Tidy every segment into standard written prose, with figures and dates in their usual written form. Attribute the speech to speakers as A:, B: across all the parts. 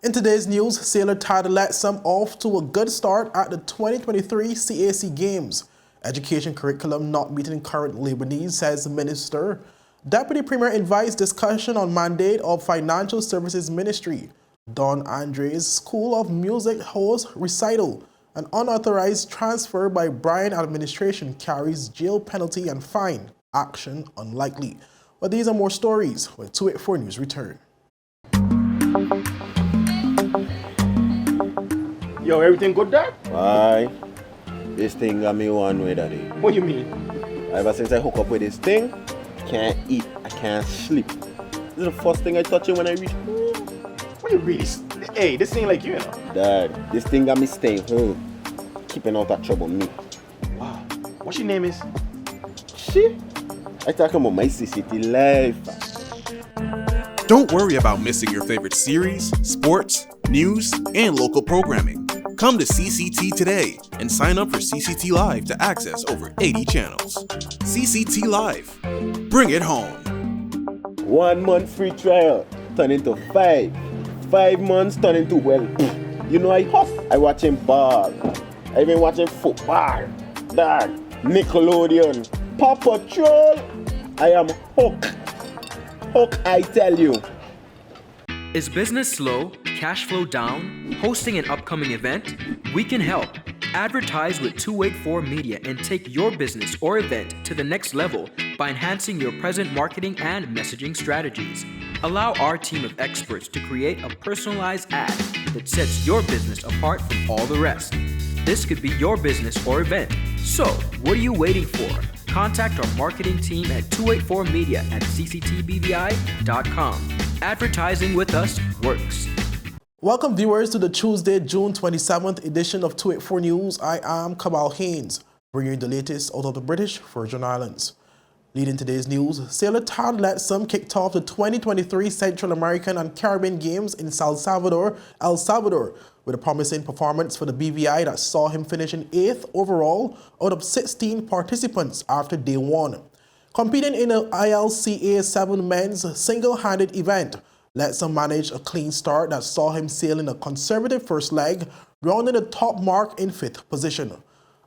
A: In today's news, sailor Tad LETTSOME off to a good start at the 2023 CAC Games. Education curriculum not meeting current labor needs, says the minister. Deputy Premier invites discussion on mandate of Financial Services Ministry. Don Andres School of Music hosts recital. An unauthorized transfer by Bryan administration carries jail penalty and fine. Action unlikely. But these are more stories when 284 News return.
B: Yo, everything good, Dad?
C: Aye. This thing got me one way, Daddy.
B: What you mean?
C: Ever since I hook up with this thing, can't eat, I can't sleep. This is the first thing I touch it when I reach home.
B: What you really? Hey, this ain't like you, know.
C: Dad, this thing got me staying home. Keeping out that trouble me.
B: Wow. What your name is?
C: Shit. I talking about my CCT life.
D: Don't worry about missing your favorite series, sports, news, and local programming. Come to CCT today and sign up for CCT Live to access over 80 channels. CCT Live. Bring it home.
C: 1 month free trial turn into 5. 5 months turn into, well, you know I huff. I watching ball. I been watching football. Dad, Nickelodeon, Paw Patrol. I am hooked. Hook, I tell you.
E: Is business slow, cash flow down, hosting an upcoming event? We can help. Advertise with 284 Media and take your business or event to the next level by enhancing your present marketing and messaging strategies. Allow our team of experts to create a personalized ad that sets your business apart from all the rest. This could be your business or event. So, what are you waiting for? Contact our marketing team at 284media at cctbvi.com. Advertising with us works.
A: Welcome viewers to the Tuesday, June 27th edition of 284 News. I am Kamal Haynes, bringing you the latest out of the British Virgin Islands. Leading today's news, sailor Tad LETTSOME kicked off the 2023 Central American and Caribbean Games in El Salvador, with a promising performance for the BVI that saw him finishing 8th overall out of 16 participants after day 1. Competing in an ILCA 7 men's single-handed event, LETTSOME managed a clean start that saw him sailing a conservative first leg, rounding the top mark in 5th position.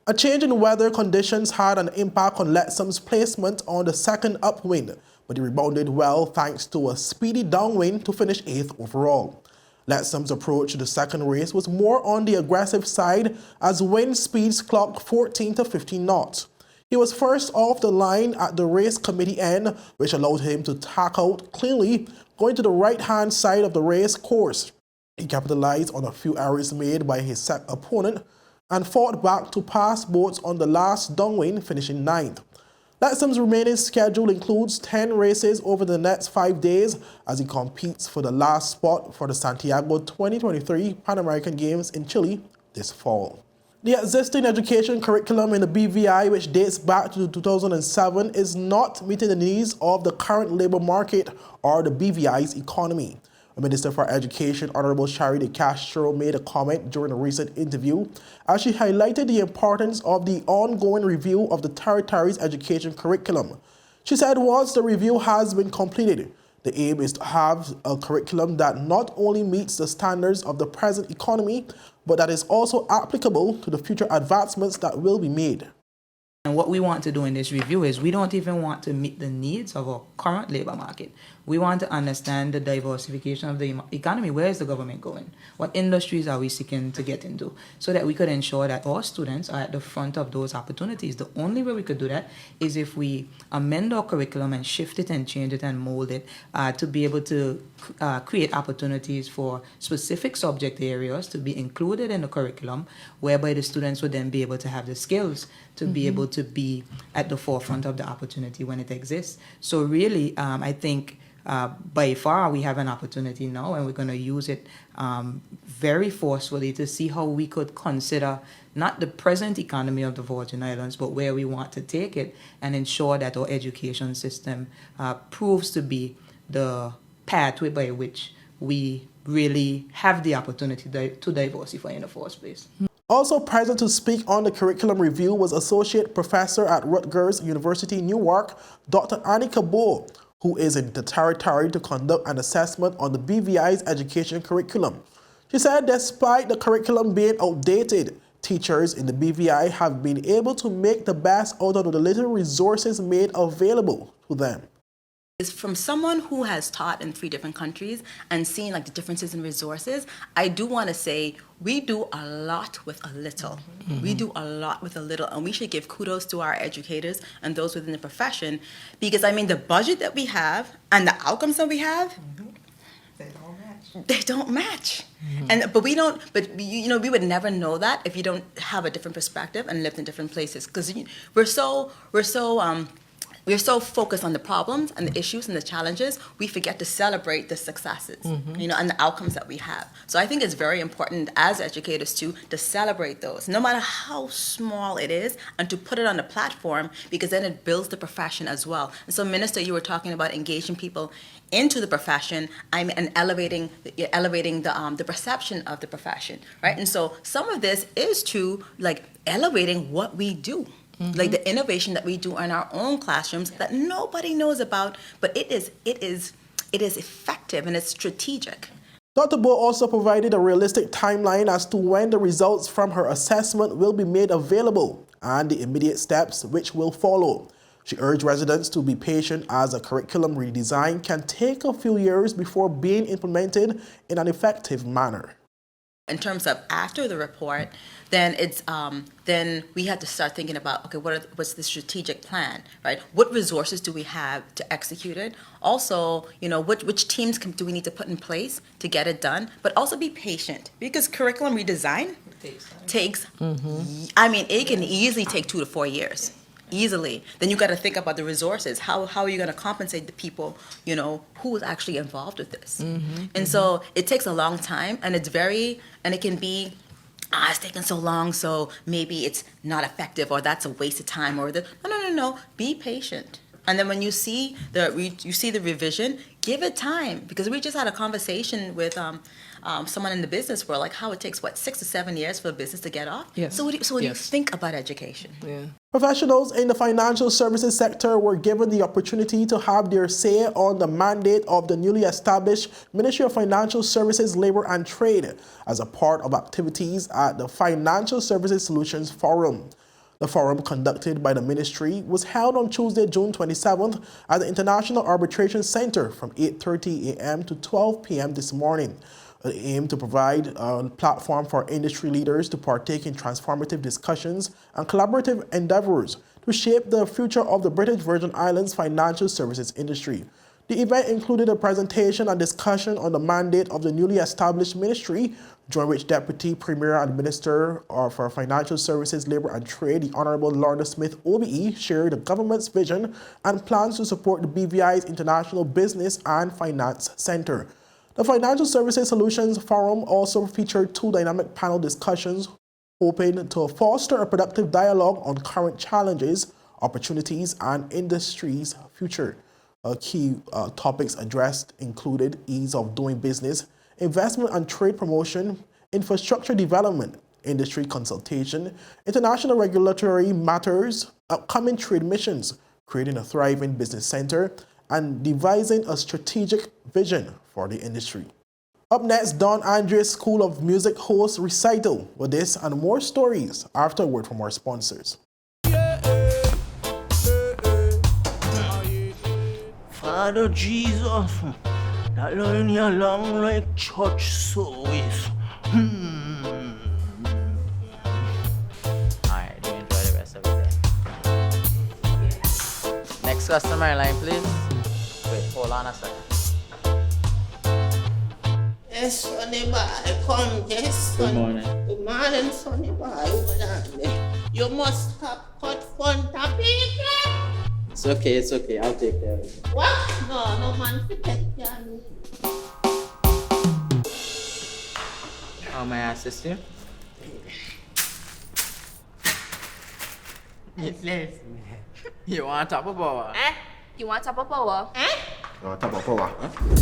A: A change in weather conditions had an impact on LETTSOME's placement on the second upwind, but he rebounded well thanks to a speedy downwind to finish 8th overall. LETTSOME's approach to the second race was more on the aggressive side as wind speeds clocked 14 to 15 knots. He was first off the line at the race committee end, which allowed him to tack out cleanly, going to the right-hand side of the race course. He capitalized on a few errors made by his opponent and fought back to pass boats on the last downwind, finishing 9th. LETTSOME's remaining schedule includes 10 races over the next 5 days as he competes for the last spot for the Santiago 2023 Pan American Games in Chile this fall. The existing education curriculum in the BVI, which dates back to 2007, is not meeting the needs of the current labor market or the BVI's economy. The Minister for Education, Honorable Charity Castro, made a comment during a recent interview as she highlighted the importance of the ongoing review of the territory's education curriculum. She said once the review has been completed, the aim is to have a curriculum that not only meets the standards of the present economy, but that is also applicable to the future advancements that will be made.
F: And what we want to do in this review is we don't even want to meet the needs of our current labor market. We want to understand the diversification of the economy. Where is the government going? What industries are we seeking to get into? So that we could ensure that our students are at the front of those opportunities. The only way we could do that is if we amend our curriculum and shift it and change it and mold it to be able to create opportunities for specific subject areas to be included in the curriculum, whereby the students would then be able to have the skills to be able to be at the forefront of the opportunity when it exists. So really, I think by far we have an opportunity now, and we're going to use it very forcefully to see how we could consider not the present economy of the Virgin Islands, but where we want to take it and ensure that our education system proves to be the pathway by which we really have the opportunity to diversify in the first place.
A: Also present to speak on the curriculum review was Associate Professor at Rutgers University, Newark, Dr. Annie Cabot, who is in the territory to conduct an assessment on the BVI's education curriculum. She said despite the curriculum being outdated, teachers in the BVI have been able to make the best out of the little resources made available to them.
G: Is from someone who has taught in 3 different countries and seen like the differences in resources, I do want to say we do a lot with a little. We do a lot with a little, and we should give kudos to our educators and those within the profession, because I mean the budget that we have and the outcomes that we have, they don't match. But we don't. But you know, we would never know that if you don't have a different perspective and lived in different places, because we're so focused on the problems and the issues and the challenges, we forget to celebrate the successes, you know, and the outcomes that we have. So I think it's very important as educators to celebrate those, no matter how small it is, and to put it on the platform, because then it builds the profession as well. And so, Minister, you were talking about engaging people into the profession, and elevating the perception of the profession, right? And so some of this is to like elevating what we do. Like the innovation that we do in our own classrooms that nobody knows about, but it is effective and it's strategic.
A: Dr. Bo also provided a realistic timeline as to when the results from her assessment will be made available and the immediate steps which will follow. She urged residents to be patient as a curriculum redesign can take a few years before being implemented in an effective manner.
G: In terms of after the report, then it's then we have to start thinking about, okay, what's the strategic plan, right? What resources do we have to execute it? Also, you know, which teams do we need to put in place to get it done? But also be patient, because curriculum redesign takes I mean, it can easily take 2 to 4 years. Easily. Then you got to think about the resources. How are you going to compensate the people, you know, who is actually involved with this? And so it takes a long time, and it can be, it's taking so long, so maybe it's not effective, or that's a waste of time, or no. Be patient. And then when you see the revision, give it time, because we just had a conversation with someone in the business world, like how it takes 6 to 7 years for a business to get off.
F: Yes.
G: So what do you think about education?
F: Yeah.
A: Professionals in the financial services sector were given the opportunity to have their say on the mandate of the newly established Ministry of Financial Services, Labor and Trade as a part of activities at the Financial Services Solutions Forum. The forum, conducted by the ministry, was held on Tuesday, June 27th at the International Arbitration Center from 8:30 a.m. to 12 p.m. this morning. It aimed to provide a platform for industry leaders to partake in transformative discussions and collaborative endeavors to shape the future of the British Virgin Islands financial services industry. The event included a presentation and discussion on the mandate of the newly established ministry, during which Deputy Premier and Minister for Financial Services, Labour and Trade, the Honourable Lorna Smith OBE, shared the government's vision and plans to support the BVI's International Business and Finance Centre. The Financial Services Solutions Forum also featured 2 dynamic panel discussions, hoping to foster a productive dialogue on current challenges, opportunities, and industry's future. Key topics addressed included ease of doing business, investment and trade promotion, infrastructure development, industry consultation, international regulatory matters, upcoming trade missions, creating a thriving business center, and devising a strategic vision for the industry. Up next, Don Andreas School of Music hosts Recital, with this and more stories after a word from our sponsors.
H: Father Jesus, that line here long like church service.
I: Alright, you enjoy the rest of the day. Next customer line, please. Wait, hold on a second.
H: Yes, Sonny boy, come, yes, Sonny.
I: Good morning.
H: Good morning, Sonny boy. Hold on there. You must have cut front of people.
I: It's okay, I'll take care of it.
H: What? No man to take care of me.
I: How may I assist you?
H: Yes.
I: You want top of power?
J: You want top of power?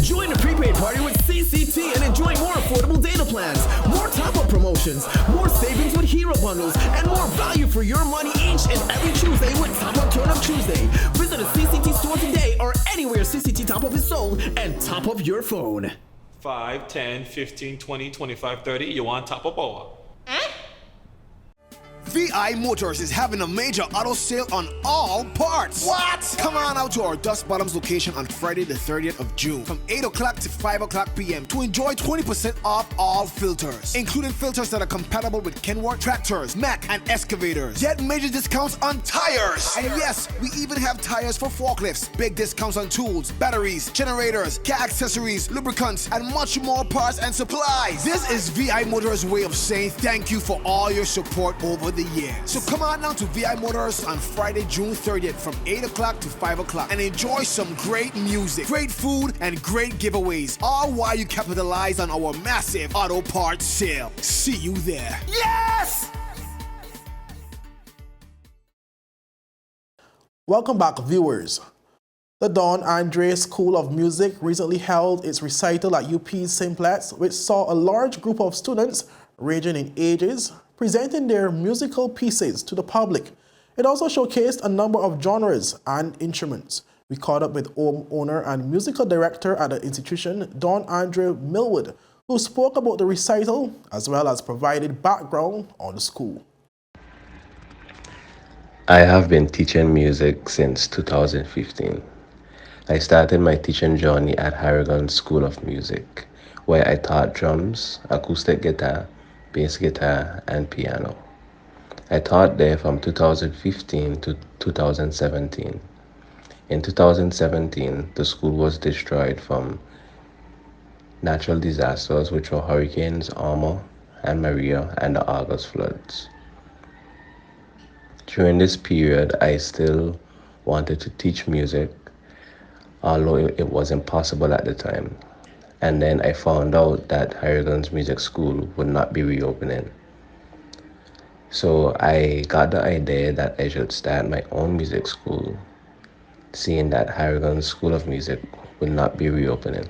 K: Join the prepaid party with CCT and enjoy more affordable data plans, more top-up promotions, more savings with hero bundles, and more value for your money each and every Tuesday with Top Up Turn Up Tuesday. Visit a CCT store today or anywhere CCT Top Up is sold and top up your phone.
L: 5, 10, 15, 20, 25, 30. You want top up or what?
M: VI Motors is having a major auto sale on all parts. What? Come on out to our Dust Bottoms location on Friday the 30th of June from 8 o'clock to 5 o'clock p.m. to enjoy 20% off all filters, including filters that are compatible with Kenworth tractors, Mack, and excavators. Get major discounts on tires. And yes, we even have tires for forklifts, big discounts on tools, batteries, generators, car accessories, lubricants, and much more parts and supplies. This is VI Motors' way of saying thank you for all your support over the years. So come on now to VI Motors on Friday, June 30th from 8 o'clock to 5 o'clock and enjoy some great music, great food, and great giveaways, all while you capitalize on our massive auto parts sale. See you there. Yes!
A: Welcome back, viewers. The Don Andre School of Music recently held its recital at UP's Simplex, which saw a large group of students ranging in ages presenting their musical pieces to the public. It also showcased a number of genres and instruments. We caught up with owner and musical director at the institution, Don Andre Millwood, who spoke about the recital as well as provided background on the school.
N: I have been teaching music since 2015. I started my teaching journey at Harrigan School of Music, where I taught drums, acoustic guitar, bass guitar, and piano. I taught there from 2015 to 2017. In 2017, the school was destroyed from natural disasters, which were Hurricanes Irma and Maria and the August floods. During this period, I still wanted to teach music, although it was impossible at the time. And then I found out that Harrigan's Music School would not be reopening. So I got the idea that I should start my own music school, seeing that Harrigan's School of Music would not be reopening.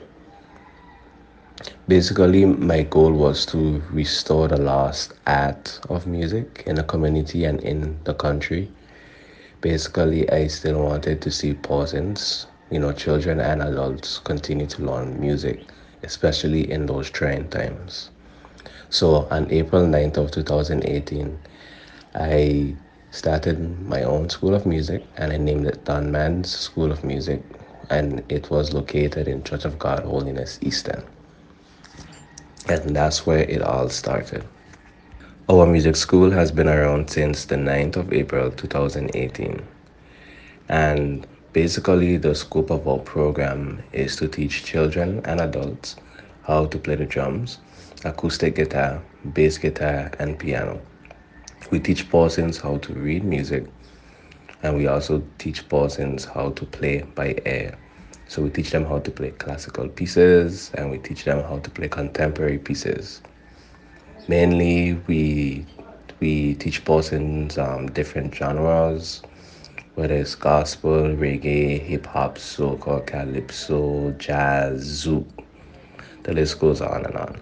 N: Basically, my goal was to restore the lost art of music in the community and in the country. Basically, I still wanted to see persons, children and adults continue to learn music, especially in those trying times. So on April 9th of 2018, I started my own school of music and I named it Don Man's School of Music, and it was located in Church of God Holiness Eastern. And that's where it all started. Our music school has been around since the 9th of April 2018. And basically, the scope of our program is to teach children and adults how to play the drums, acoustic guitar, bass guitar, and piano. We teach persons how to read music, and we also teach persons how to play by ear. So we teach them how to play classical pieces, and we teach them how to play contemporary pieces. Mainly, we teach persons different genres, whether it's gospel, reggae, hip-hop, soca, calypso, jazz, zouk. The list goes on and on.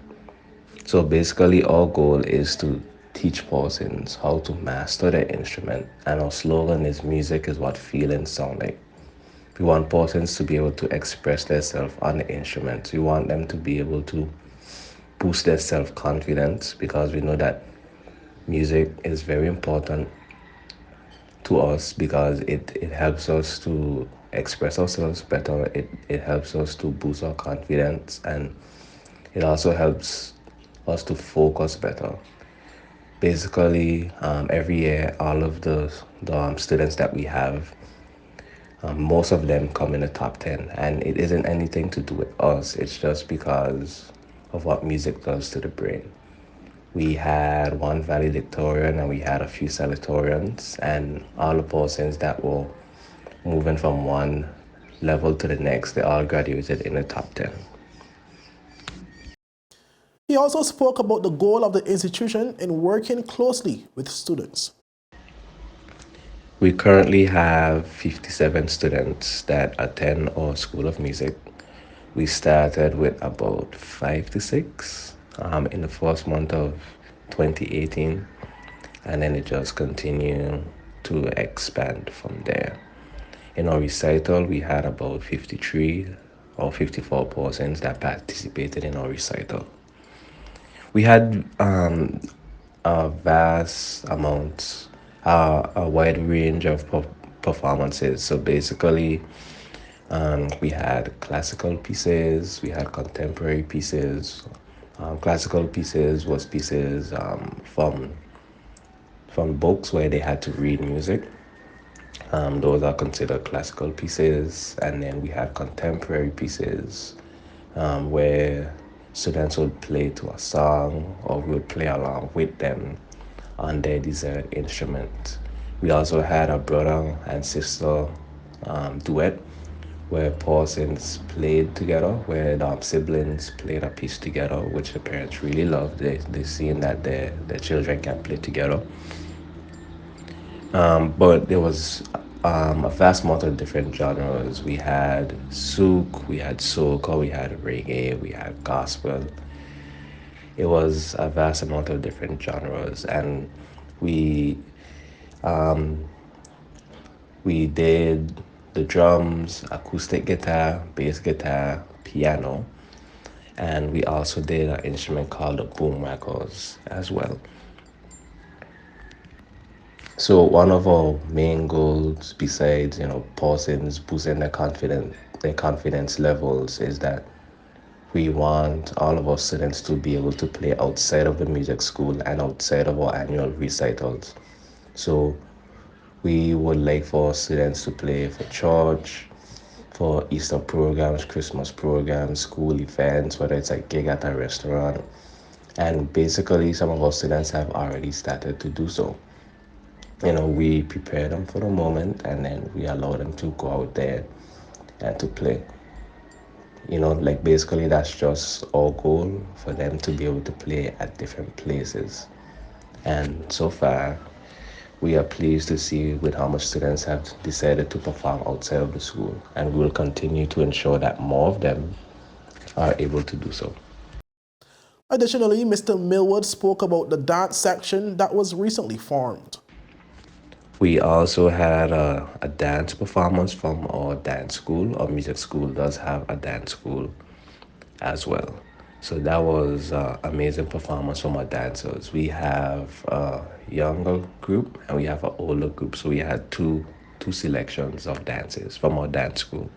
N: So basically, our goal is to teach persons how to master their instrument, and our slogan is music is what feelings sound like. We want persons to be able to express themselves on the instruments. We want them to be able to boost their self-confidence, because we know that music is very important to us because it helps us to express ourselves better. It helps us to boost our confidence, and it also helps us to focus better. Basically, every year, all of the students that we have, most of them come in the top 10, and it isn't anything to do with us. It's just because of what music does to the brain. We had one valedictorian and we had a few salutatorians, and all the persons that were moving from one level to the next, they all graduated in the top 10.
A: He also spoke about the goal of the institution in working closely with students.
N: We currently have 57 students that attend our School of Music. We started with about 5 to 6 in the first month of 2018, and then it just continued to expand from there. In our recital, we had about 53 or 54 persons that participated in our recital. We had a vast amount, a wide range of performances. So basically, we had classical pieces, we had contemporary pieces. Classical pieces was pieces from books where they had to read music. Those are considered classical pieces. And then we had contemporary pieces where students would play to a song or we would play along with them on their desired instrument. We also had a brother and sister duet where persons played together, where siblings played a piece together, which the parents really loved. They seen that their children can play together. But there was a vast amount of different genres. We had souk, we had soca, we had reggae, we had gospel. It was a vast amount of different genres, and we we did the drums, acoustic guitar, bass guitar, piano, and we also did an instrument called the boom records as well. So one of our main goals, besides persons boosting their confidence levels, is that we want all of our students to be able to play outside of the music school and outside of our annual recitals. So we would like for students to play for church, for Easter programs, Christmas programs, school events, whether it's a gig at a restaurant. And basically, some of our students have already started to do so. We prepare them for the moment and then we allow them to go out there and to play. Like basically that's just our goal, for them to be able to play at different places. And so far, we are pleased to see with how much students have decided to perform outside of the school, and we will continue to ensure that more of them are able to do so.
A: Additionally, Mr. Millwood spoke about the dance section that was recently formed.
N: We also had a dance performance from our dance school. Our music school does have a dance school as well. So that was an amazing performance from our dancers. We have a younger group and we have an older group. So we had two selections of dances from our dance school.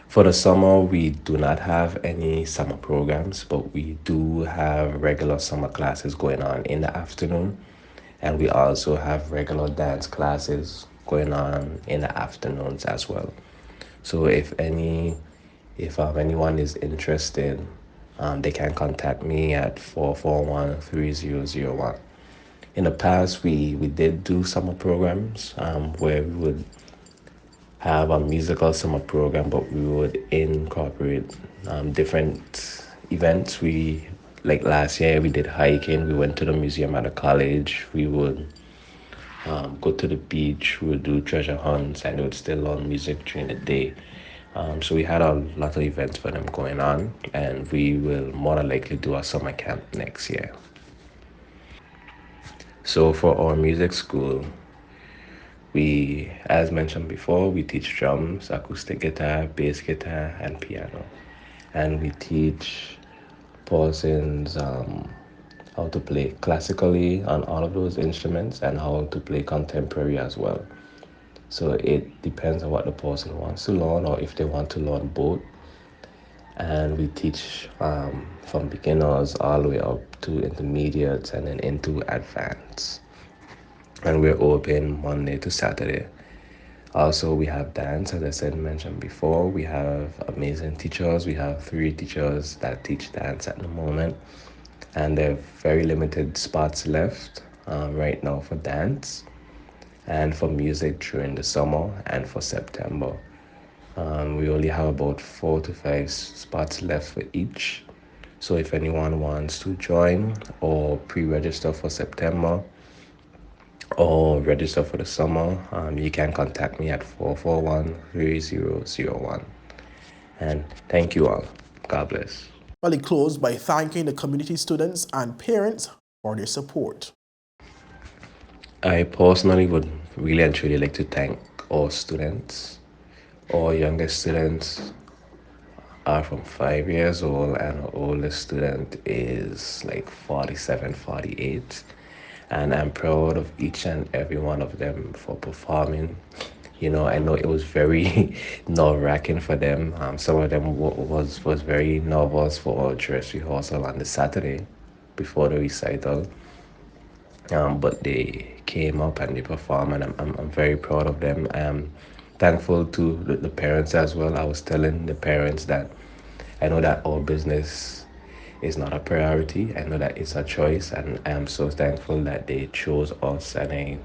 N: For the summer, we do not have any summer programs, but we do have regular summer classes going on in the afternoon. And we also have regular dance classes going on in the afternoons as well. So if anyone is interested, they can contact me at 441-3001. In the past, we did do summer programs where we would have a musical summer program, but we would incorporate different events. Like last year, we did hiking. We went to the museum at a college. We would go to the beach. We would do treasure hunts, and we would still learn music during the day. So we had a lot of events for them going on, and we will more than likely do a summer camp next year. So for our music school, we, as mentioned before, we teach drums, acoustic guitar, bass guitar, and piano. And we teach persons how to play classically on all of those instruments and how to play contemporary as well. So it depends on what the person wants to learn or if they want to learn both. And we teach from beginners all the way up to intermediates and then into advanced. And we're open Monday to Saturday. Also, we have dance, as I mentioned before. We have amazing teachers. We have 3 teachers that teach dance at the moment. And there are very limited spots left right now for dance and for music during the summer and for September. We only have about 4 to 5 spots left for each. So if anyone wants to join or pre-register for September or register for the summer, you can contact me at 441-3001. And thank you all. God bless.
A: Well, he closed by thanking the community students and parents for their support.
N: I personally would really and truly like to thank all students Our youngest students are from 5 years old, and our oldest student is like 47, 48. And I'm proud of each and every one of them for performing. You know, I know it was very nerve-wracking for them. Some of them was very nervous for our dress rehearsal on the Saturday before the recital. But they came up and they performed, and I'm very proud of them. I'm thankful to the parents as well. I was telling the parents that I know that our business is not a priority. I know that it's a choice, and I am so thankful that they chose us, and I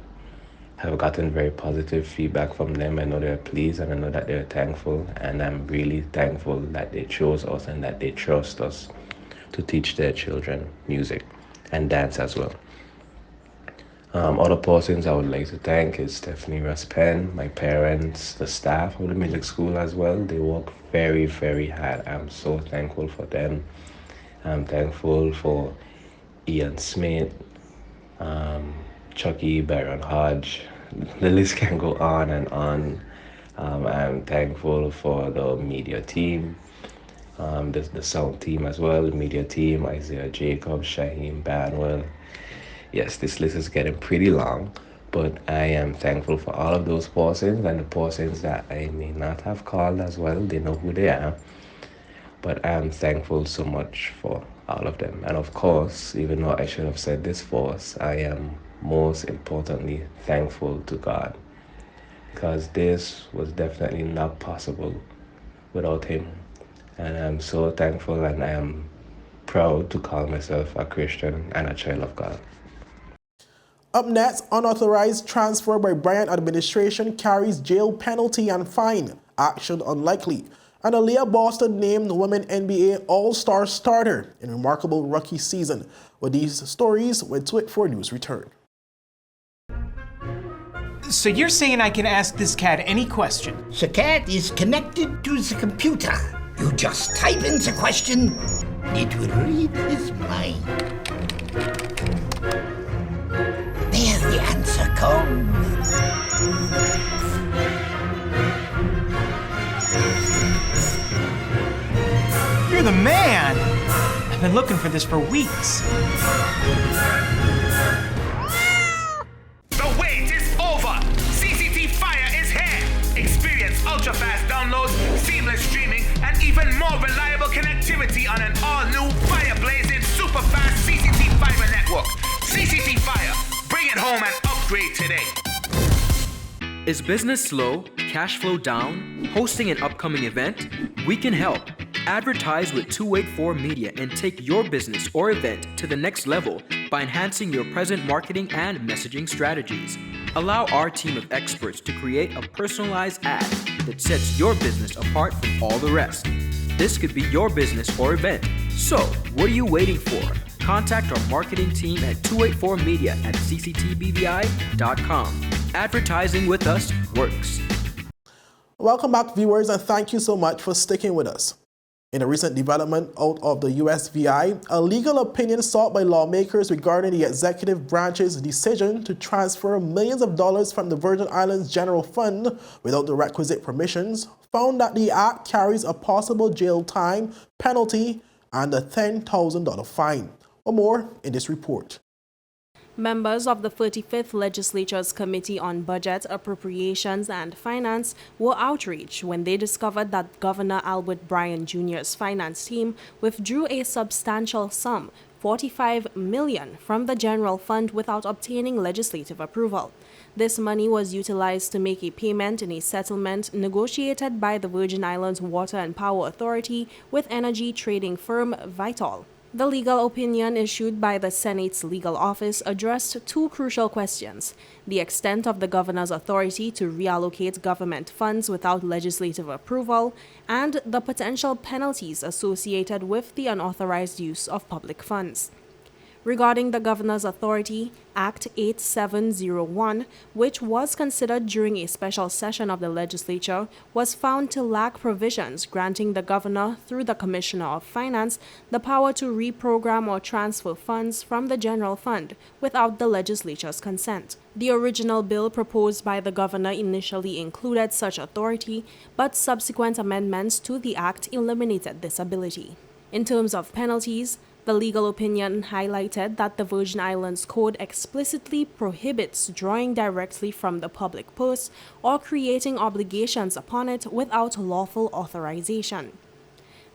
N: have gotten very positive feedback from them. I know they're pleased, and I know that they're thankful, and I'm really thankful that they chose us and that they trust us to teach their children music and dance as well. Other persons I would like to thank is Stephanie Raspen, my parents, the staff of the music school as well. They work very, very hard. I'm so thankful for them. I'm thankful for Ian Smith, Chucky, Baron Hodge. The list can go on and on. I'm thankful for the media team, the sound team as well, the media team, Isaiah Jacobs, Shaheem Banwell. Yes, this list is getting pretty long, but I am thankful for all of those persons and the persons that I may not have called as well. They know who they are. But I am thankful so much for all of them. And of course, even though I should have said this first, I am most importantly thankful to God, because this was definitely not possible without Him. And I'm so thankful, and I am proud to call myself a Christian and a child of God.
A: Up next, unauthorized transfer by Bryant administration carries jail penalty and fine. Action unlikely. And Aaliyah Boston named WNBA ALLSTAR starter in remarkable rookie season. With these stories, when 284 News return.
O: So you're saying I can ask this cat any question?
P: The cat is connected to the computer. You just type in the question, it will read his mind. There the answer comes.
O: You're the man! I've been looking for this for weeks.
Q: The wait is over! CCT Fire is here! Experience ultra-fast downloads, seamless streaming, and even more reliable connectivity on an all-new fire-blazing super-fast CCT Fiber network. CCT Fire. Bring it home and upgrade today.
E: Is business slow, cash flow down, hosting an upcoming event? We can help. Advertise with 284 Media and take your business or event to the next level by enhancing your present marketing and messaging strategies. Allow our team of experts to create a personalized ad that sets your business apart from all the rest. This could be your business or event. So, what are you waiting for? Contact our marketing team at 284media at cctbvi.com. Advertising with us works.
A: Welcome back, viewers, and thank you so much for sticking with us. In a recent development out of the USVI, a legal opinion sought by lawmakers regarding the executive branch's decision to transfer millions of dollars from the Virgin Islands General Fund without the requisite permissions found that the act carries a possible jail time, penalty, and a $10,000 fine. For more in this report.
R: Members of the 35th Legislature's Committee on Budget, Appropriations and Finance were outraged when they discovered that Governor Albert Bryan Jr.'s finance team withdrew a substantial sum, $45 million, from the general fund without obtaining legislative approval. This money was utilized to make a payment in a settlement negotiated by the Virgin Islands Water and Power Authority with energy trading firm Vital. The legal opinion issued by the Senate's legal office addressed two crucial questions: the extent of the governor's authority to reallocate government funds without legislative approval, and the potential penalties associated with the unauthorized use of public funds. regarding the Governor's Authority, Act 8701, which was considered during a special session of the legislature, was found to lack provisions granting the Governor, through the Commissioner of Finance, the power to reprogram or transfer funds from the general fund without the legislature's consent. The original bill proposed by the Governor initially included such authority, but subsequent amendments to the Act eliminated this ability. In terms of penalties, the legal opinion highlighted that the Virgin Islands Code explicitly prohibits drawing directly from the public purse or creating obligations upon it without lawful authorization.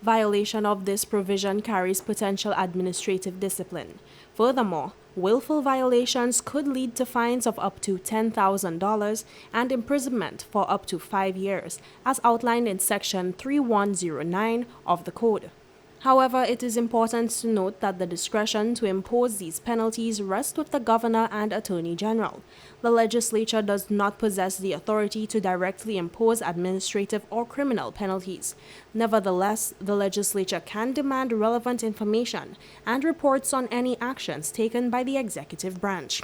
R: Violation of this provision carries potential administrative discipline. Furthermore, willful violations could lead to fines of up to $10,000 and imprisonment for up to 5 years, as outlined in Section 3109 of the Code. However, it is important to note that the discretion to impose these penalties rests with the Governor and Attorney General. The legislature does not possess the authority to directly impose administrative or criminal penalties. Nevertheless, the legislature can demand relevant information and reports on any actions taken by the executive branch.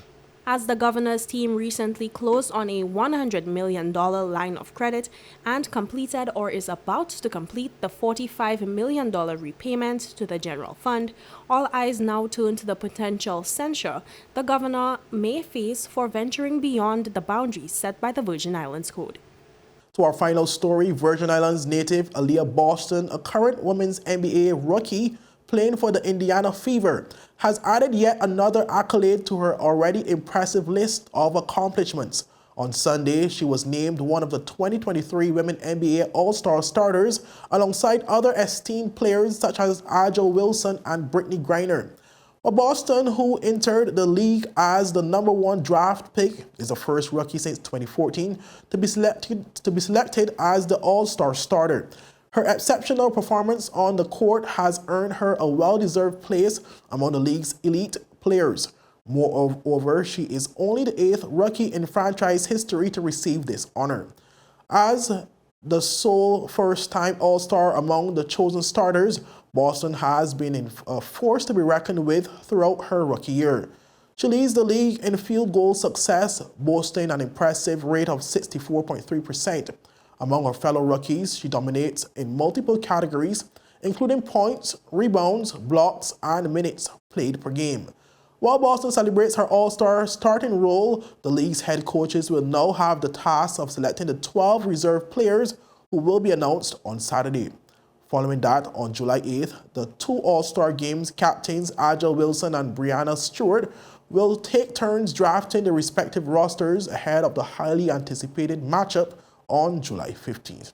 R: As the Governor's team recently closed on a $100 million line of credit and completed or is about to complete the $45 million repayment to the general fund, all eyes now turn to the potential censure the Governor may face for venturing beyond the boundaries set by the Virgin Islands Code.
A: To our final story, Virgin Islands native Aaliyah Boston, a current Women's NBA rookie playing for the Indiana Fever, has added yet another accolade to her already impressive list of accomplishments. On Sunday, she was named one of the 2023 Women NBA All-Star starters alongside other esteemed players such as Ajo Wilson and Brittany Griner. But Boston, who entered the league as the #1 draft pick, is the first rookie since 2014 to be selected as the All-Star starter. Her exceptional performance on the court has earned her a well-deserved place among the league's elite players. Moreover, she is only the 8th rookie in franchise history to receive this honor. As the sole first-time All-Star among the chosen starters, Boston has been a force to be reckoned with throughout her rookie year. She leads the league in field goal success, boasting an impressive rate of 64.3%. Among her fellow rookies, she dominates in multiple categories, including points, rebounds, blocks, and minutes played per game. While Boston celebrates her All-Star starting role, the league's head coaches will now have the task of selecting the 12 reserve players who will be announced on Saturday. Following that, on July 8th, the 2 All-Star Games captains Ajo Wilson and Brianna Stewart will take turns drafting the respective rosters ahead of the highly anticipated matchup on July 15th.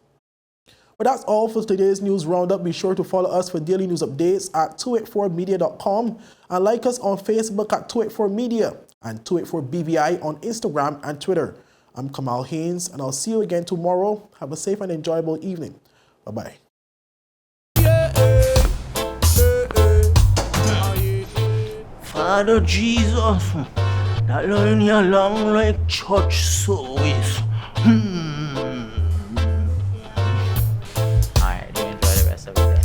A: But that's all for today's news roundup. Be sure to follow us for daily news updates at 284media.com and like us on Facebook at 284media and 284BVI on Instagram and Twitter. I'm Kamal Haynes, and I'll see you again tomorrow. Have a safe and enjoyable evening. Bye-bye.
P: Father Jesus, that line here long like church service.
I: Alright, do enjoy the rest of it then.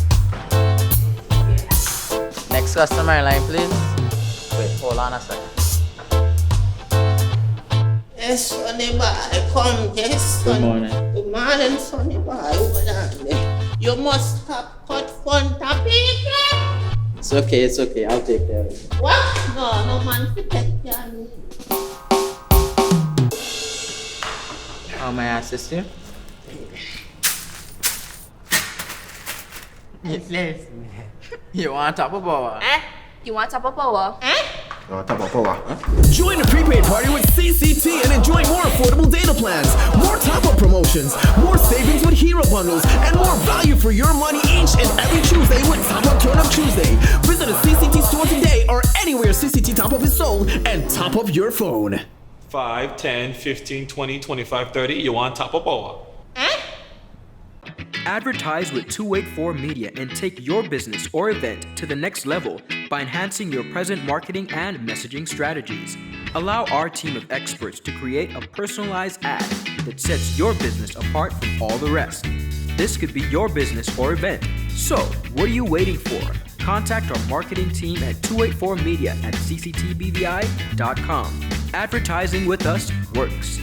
I: Next customer line, please. Wait, hold on a second.
H: Yes, Sonny boy, come, yes, Sonny.
I: Good morning.
H: Good morning, Sonny boy. Over there. You must have cut fun topic.
I: It's okay, I'll take care of it.
H: What? No man to take care of me.
I: How may I assist you?
H: Yes.
I: You want top of power?
J: You want top of power?
K: Join the prepaid party with CCT and enjoy more affordable data plans, more top-up promotions, more savings with hero bundles, and more value for your money each and every Tuesday with Top Up Turn Up Tuesday. Visit a CCT store today or anywhere CCT Top Up is sold and top up your phone.
L: 5, 10, 15, 20, 25, 30. You want top of power?
E: Advertise with 284 Media and take your business or event to the next level by enhancing your present marketing and messaging strategies. Allow our team of experts to create a personalized ad that sets your business apart from all the rest. This could be your business or event. So, what are you waiting for? contact our marketing team at 284media@cctbvi.com. Advertising with us works.